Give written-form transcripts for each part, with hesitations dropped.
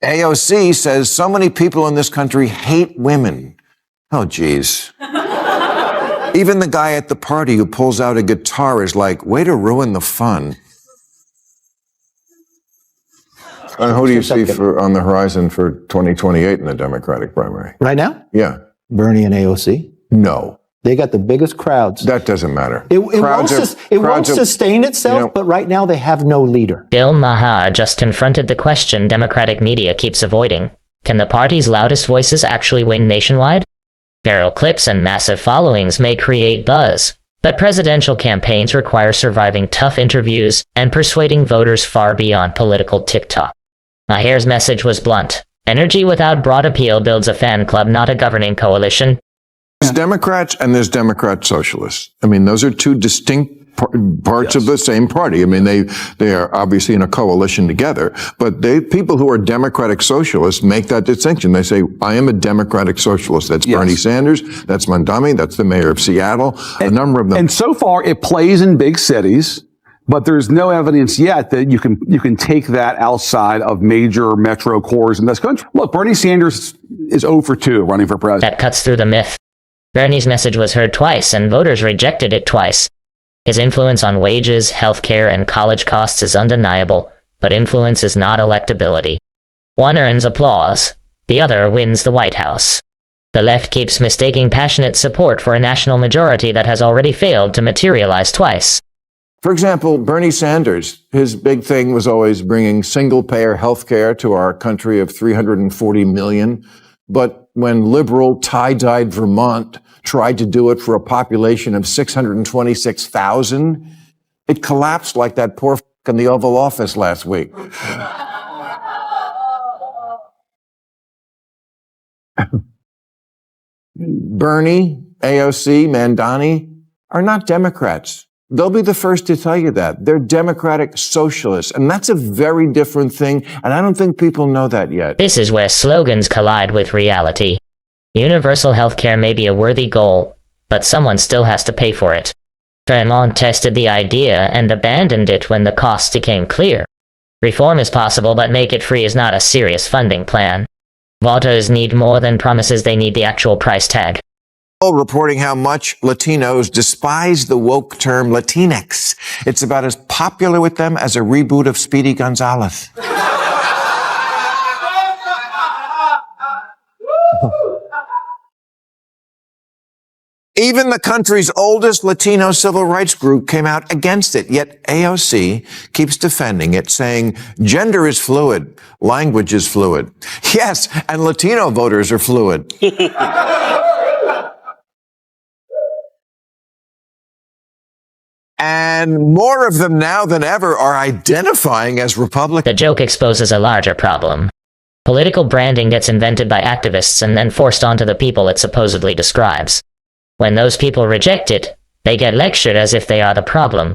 AOC says so many people in this country hate women. Oh, geez. Even the guy at the party who pulls out a guitar is like, way to ruin the fun. And who do you see on the horizon for 2028 in the Democratic primary? Right now? Yeah. Bernie and AOC. No. They got the biggest crowds. That doesn't matter. It won't sustain itself, but right now they have no leader. Bill Maher just confronted the question Democratic media keeps avoiding. Can the party's loudest voices actually win nationwide? Viral clips and massive followings may create buzz, but presidential campaigns require surviving tough interviews and persuading voters far beyond political TikTok. Maher's message was blunt. Energy without broad appeal builds a fan club, not a governing coalition. There's Democrats and there's Democrat socialists. I mean, those are two distinct parts of the same party. I mean, they are obviously in a coalition together, but people who are Democratic socialists make that distinction. They say, I am a Democratic socialist. That's Bernie Sanders. That's Mondami. That's the mayor of Seattle. A number of them. And so far, it plays in big cities. But there's no evidence yet that you can take that outside of major metro cores in this country. Look, Bernie Sanders is 0 for 2 running for president. That cuts through the myth. Bernie's message was heard twice, and voters rejected it twice. His influence on wages, healthcare, and college costs is undeniable, but influence is not electability. One earns applause, the other wins the White House. The left keeps mistaking passionate support for a national majority that has already failed to materialize twice. For example, Bernie Sanders, his big thing was always bringing single-payer health care to our country of 340 million. But when liberal, tie-dyed Vermont tried to do it for a population of 626,000, it collapsed like that poor in the Oval Office last week. Bernie, AOC, Mondami are not Democrats. They'll be the first to tell you that. They're Democratic socialists, and that's a very different thing, and I don't think people know that yet. This is where slogans collide with reality. Universal healthcare may be a worthy goal, but someone still has to pay for it. Vermont tested the idea and abandoned it when the costs became clear. Reform is possible, but make it free is not a serious funding plan. Voters need more than promises, they need the actual price tag. Reporting how much Latinos despise the woke term Latinx. It's about as popular with them as a reboot of Speedy Gonzales. Even the country's oldest Latino civil rights group came out against it, yet AOC keeps defending it, saying gender is fluid, language is fluid. Yes, and Latino voters are fluid. And more of them now than ever are identifying as Republicans. The joke exposes a larger problem. Political branding gets invented by activists and then forced onto the people it supposedly describes. When those people reject it, they get lectured as if they are the problem.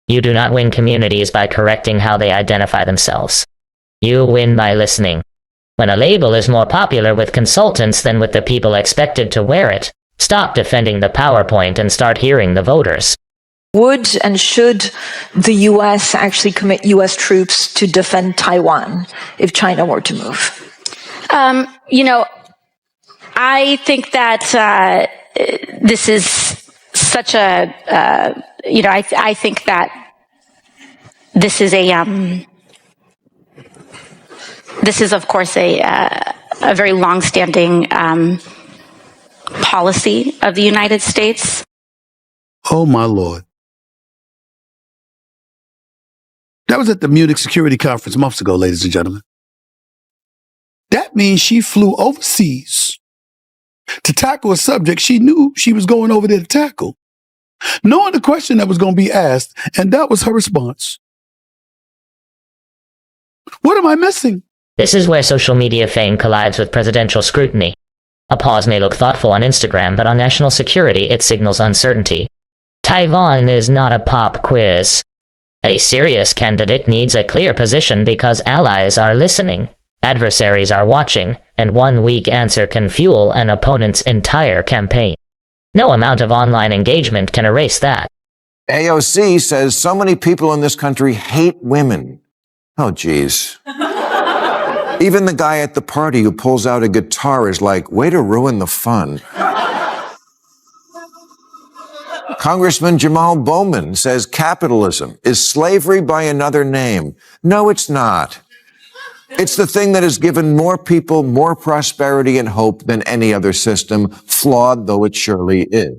You do not win communities by correcting how they identify themselves. You win by listening. When a label is more popular with consultants than with the people expected to wear it, stop defending the PowerPoint and start hearing the voters. Would and should the U.S. actually commit U.S. troops to defend Taiwan if China were to move? I think that this is such a, I think that this is this is, of course, a very long-standing policy of the United States. Oh, my Lord. That was at the Munich Security Conference months ago, ladies and gentlemen. That means she flew overseas to tackle a subject she knew she was going over there to tackle, knowing the question that was going to be asked, and that was her response. What am I missing? This is where social media fame collides with presidential scrutiny. A pause may look thoughtful on Instagram, but on national security it signals uncertainty. Taiwan is not a pop quiz. A serious candidate needs a clear position because allies are listening, adversaries are watching, and one weak answer can fuel an opponent's entire campaign. No amount of online engagement can erase that. AOC says so many people in this country hate women. Oh, geez. Even the guy at the party who pulls out a guitar is like, way to ruin the fun. Congressman Jamal Bowman says capitalism is slavery by another name. No, it's not. It's the thing that has given more people more prosperity and hope than any other system, flawed though it surely is.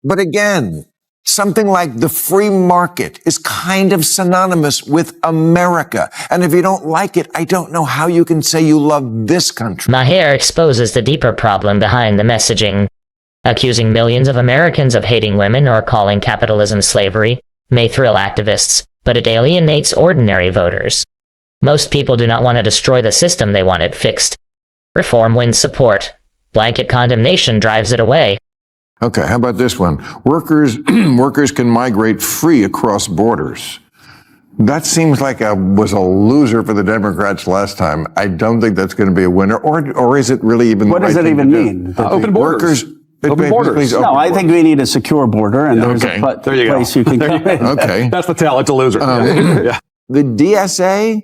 But again, something like the free market is kind of synonymous with America. And if you don't like it, I don't know how you can say you love this country. Maher exposes the deeper problem behind the messaging. Accusing millions of Americans of hating women or calling capitalism slavery may thrill activists, but it alienates ordinary voters. Most people do not want to destroy the system, they want it fixed. Reform wins support. Blanket condemnation drives it away. Okay, how about this one? Workers can migrate free across borders. That seems like was a loser for the Democrats last time. I don't think that's going to be a winner. Or is it really even What the does right it thing even to do? mean? Open borders. Open borders. No, I think we need a secure border, and there's Okay. a There you place go. you can come in. Okay. That's the tell. It's a loser. Yeah. The DSA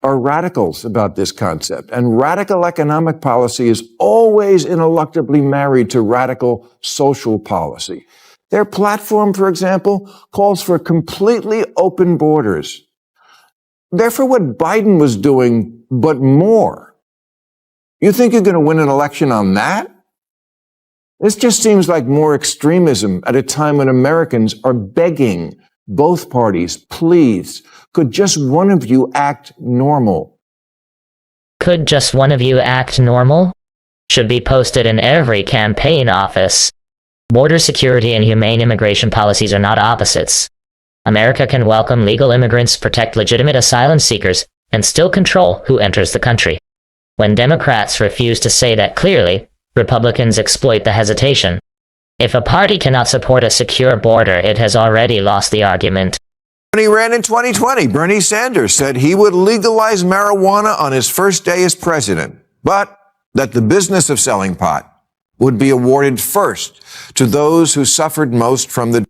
are radicals about this concept, and radical economic policy is always ineluctably married to radical social policy. Their platform, for example, calls for completely open borders. They're for what Biden was doing, but more. You think you're going to win an election on that? This just seems like more extremism at a time when Americans are begging both parties, please, could just one of you act normal? Could just one of you act normal? Should be posted in every campaign office. Border security and humane immigration policies are not opposites. America can welcome legal immigrants, protect legitimate asylum seekers, and still control who enters the country. When Democrats refuse to say that clearly, Republicans exploit the hesitation. If a party cannot support a secure border, it has already lost the argument. When he ran in 2020, Bernie Sanders said he would legalize marijuana on his first day as president, but that the business of selling pot would be awarded first to those who suffered most from the.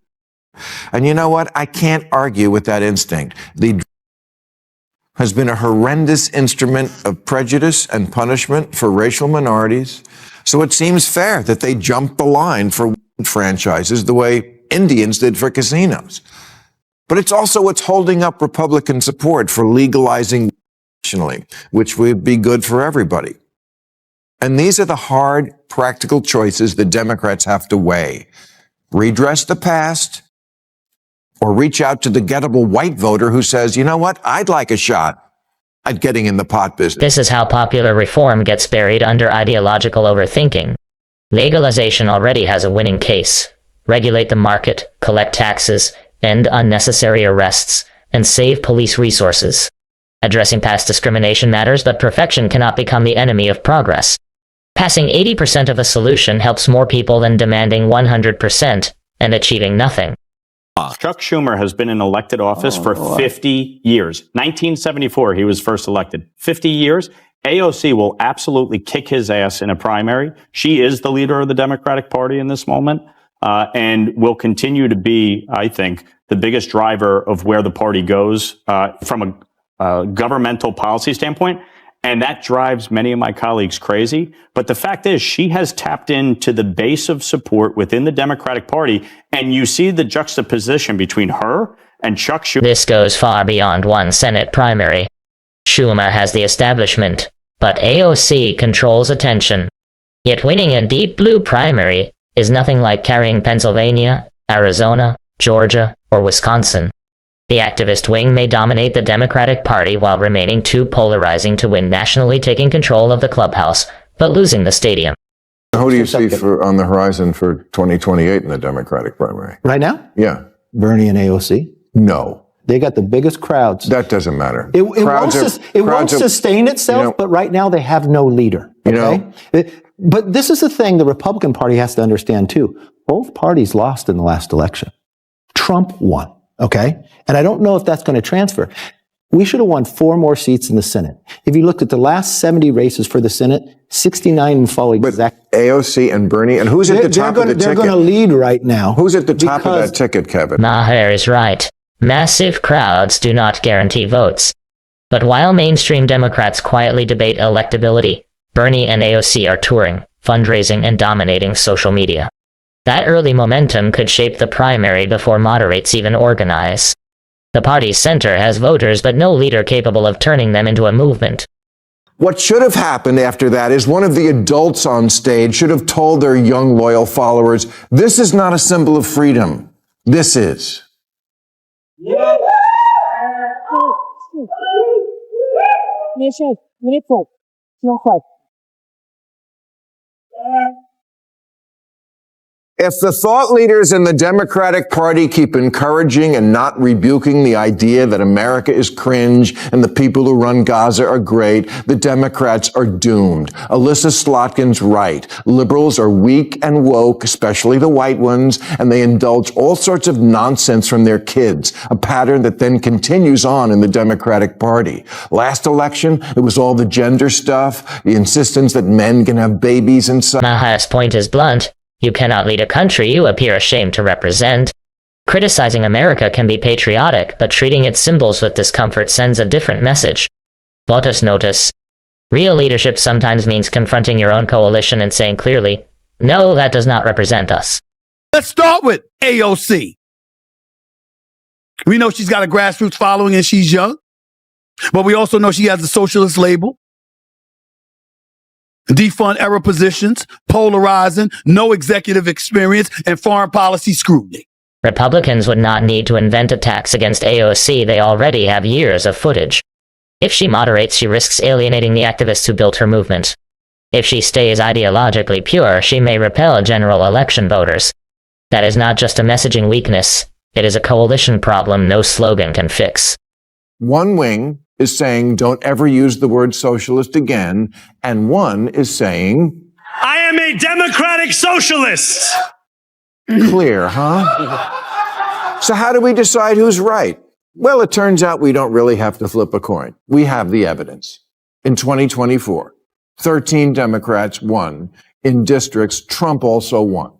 And you know what? I can't argue with that instinct. The has been a horrendous instrument of prejudice and punishment for racial minorities. So it seems fair that they jump the line for franchises the way Indians did for casinos. But it's also what's holding up Republican support for legalizing nationally, which would be good for everybody. And these are the hard, practical choices the Democrats have to weigh. Redress the past, or reach out to the gettable white voter who says, you know what, I'd like a shot at getting in the pot business. This is how popular reform gets buried under ideological overthinking. Legalization already has a winning case. Regulate the market, collect taxes, end unnecessary arrests, and save police resources. Addressing past discrimination matters, but perfection cannot become the enemy of progress. Passing 80% of a solution helps more people than demanding 100% and achieving nothing. Chuck Schumer has been in elected office for 50 years. 1974, he was first elected. 50 years. AOC will absolutely kick his ass in a primary. She is the leader of the Democratic Party in this moment, and will continue to be, I think, the biggest driver of where the party goes from a governmental policy standpoint. And that drives many of my colleagues crazy. But the fact is, she has tapped into the base of support within the Democratic Party. And you see the juxtaposition between her and Chuck Schumer. This goes far beyond one Senate primary. Schumer has the establishment, but AOC controls attention. Yet winning a deep blue primary is nothing like carrying Pennsylvania, Arizona, Georgia, or Wisconsin. The activist wing may dominate the Democratic Party while remaining too polarizing to win nationally, taking control of the clubhouse, but losing the stadium. Who do you see on the horizon for 2028 in the Democratic primary? Right now? Yeah. Bernie and AOC. No. They got the biggest crowds. That doesn't matter. It won't sustain itself, but right now they have no leader. Okay? But this is the thing the Republican Party has to understand too. Both parties lost in the last election. Trump won. Okay? And I don't know if that's going to transfer. We should have won 4 more seats in the Senate. If you looked at the last 70 races for the Senate, 69 fall exact. But AOC and Bernie, and who's at the top of the ticket? They're going to lead right now. Who's at the top of that ticket, Kevin? Maher is right. Massive crowds do not guarantee votes. But while mainstream Democrats quietly debate electability, Bernie and AOC are touring, fundraising, and dominating social media. That early momentum could shape the primary before moderates even organize. The party's center has voters but no leader capable of turning them into a movement. What should have happened after that is one of the adults on stage should have told their young, loyal followers, this is not a symbol of freedom. This is. If the thought leaders in the Democratic Party keep encouraging and not rebuking the idea that America is cringe and the people who run Gaza are great, the Democrats are doomed. Alyssa Slotkin's right. Liberals are weak and woke, especially the white ones, and they indulge all sorts of nonsense from their kids, a pattern that then continues on in the Democratic Party. Last election, it was all the gender stuff, the insistence that men can have babies and such. Maher's point is blunt. You cannot lead a country you appear ashamed to represent. Criticizing America can be patriotic, but treating its symbols with discomfort sends a different message. Lotus notice. Real leadership sometimes means confronting your own coalition and saying clearly, no, that does not represent us. Let's start with AOC. We know she's got a grassroots following and she's young, but we also know she has a socialist label. Defund era positions, polarizing, no executive experience, and foreign policy scrutiny. Republicans would not need to invent attacks against AOC. They already have years of footage. If she moderates, she risks alienating the activists who built her movement. If she stays ideologically pure, she may repel general election voters. That is not just a messaging weakness. It is a coalition problem no slogan can fix. One wing is saying, don't ever use the word socialist again, and one is saying, I am a democratic socialist. Clear, huh? So how do we decide who's right? Well, it turns out we don't really have to flip a coin. We have the evidence. In 2024, 13 Democrats won in districts Trump also won.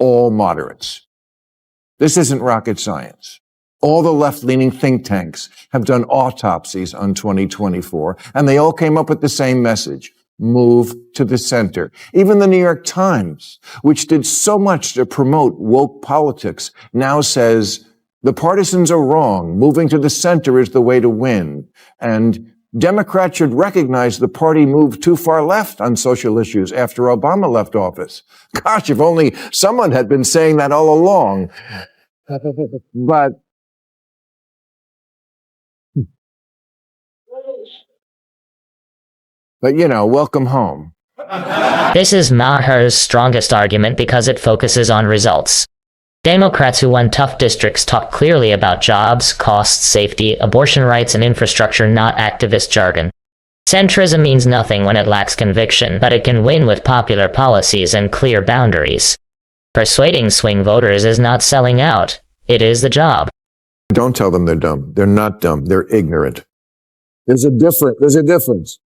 All moderates. This isn't rocket science. All the left-leaning think tanks have done autopsies on 2024, and they all came up with the same message. Move to the center. Even the New York Times, which did so much to promote woke politics, now says the partisans are wrong. Moving to the center is the way to win. And Democrats should recognize the party moved too far left on social issues after Obama left office. Gosh, if only someone had been saying that all along. But, you know, welcome home. This is Maher's strongest argument because it focuses on results. Democrats who won tough districts talk clearly about jobs, costs, safety, abortion rights, and infrastructure, not activist jargon. Centrism means nothing when it lacks conviction, but it can win with popular policies and clear boundaries. Persuading swing voters is not selling out. It is the job. Don't tell them they're dumb. They're not dumb. They're ignorant. There's a difference.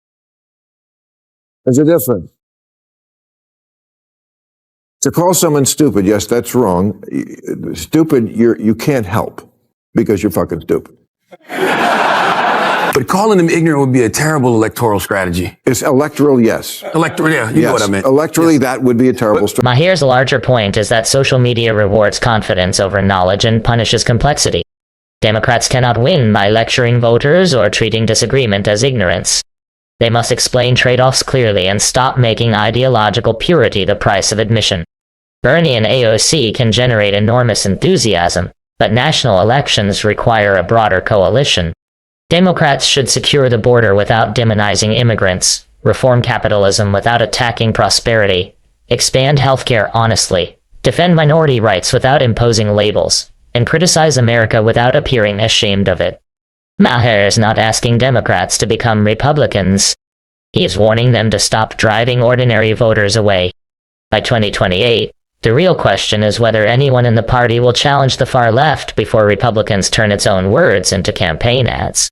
To call someone stupid, yes, that's wrong. Stupid, you can't help because you're fucking stupid. But calling them ignorant would be a terrible electoral strategy. It's electoral, yes. Electoral, yeah, you know what I meant. Electorally, yes. That would be a terrible strategy. Maher's larger point is that social media rewards confidence over knowledge and punishes complexity. Democrats cannot win by lecturing voters or treating disagreement as ignorance. They must explain trade-offs clearly and stop making ideological purity the price of admission. Bernie and AOC can generate enormous enthusiasm, but national elections require a broader coalition. Democrats should secure the border without demonizing immigrants, reform capitalism without attacking prosperity, expand healthcare honestly, defend minority rights without imposing labels, and criticize America without appearing ashamed of it. Maher is not asking Democrats to become Republicans. He is warning them to stop driving ordinary voters away. By 2028, the real question is whether anyone in the party will challenge the far left before Republicans turn its own words into campaign ads.